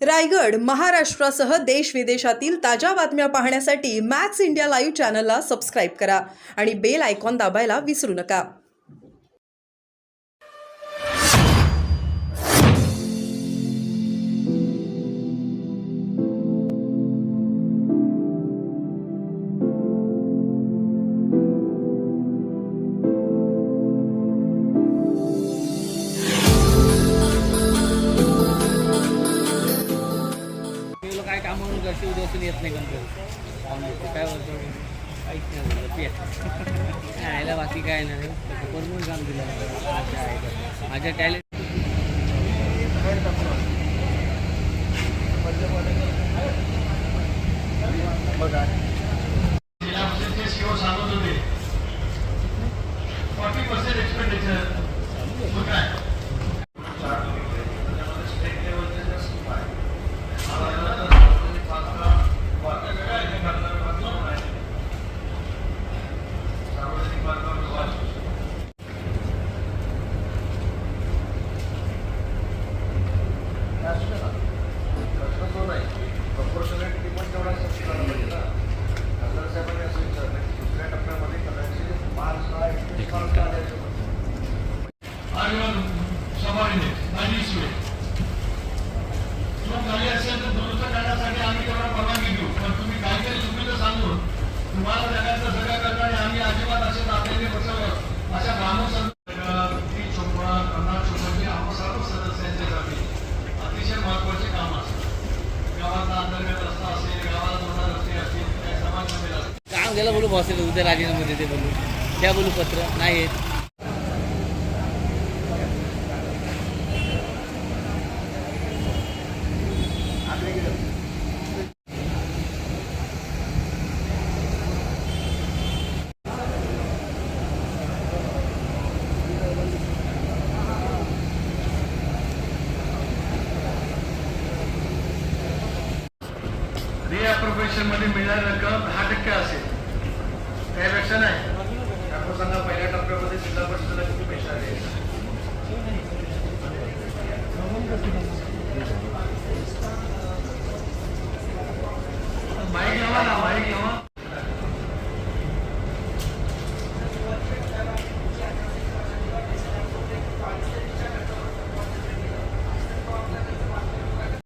रायगड, महाराष्ट्रासह देश विदेशातील ताज्या बातम्या पाहण्यासाठी मॅक्स इंडिया लाईव्ह चॅनलला सबस्क्राईब करा आणि बेल आयकॉन दाबायला विसरू नका. काय कामावरून घरची उद्यासून येत नाही कंपनी काय बोलतो काहीच नाही यायला बाकी काय नाही भरपूर काम दिलं माझ्या टॅलेंट बघा 40% एक्सपेंडिचर काय काम गेलं बोलू बॉस उद्या राजीनामा देते बोलू त्या बोलू पत्र नाही येत. रिअप्रोप्रिएशन मध्ये मिळणारी रक्कम 10% असेल, त्यापेक्षा नाही. आपण सांगा पहिल्या टप्प्यामध्ये जिल्हा परिषदेला किती पैसे आले. माहिती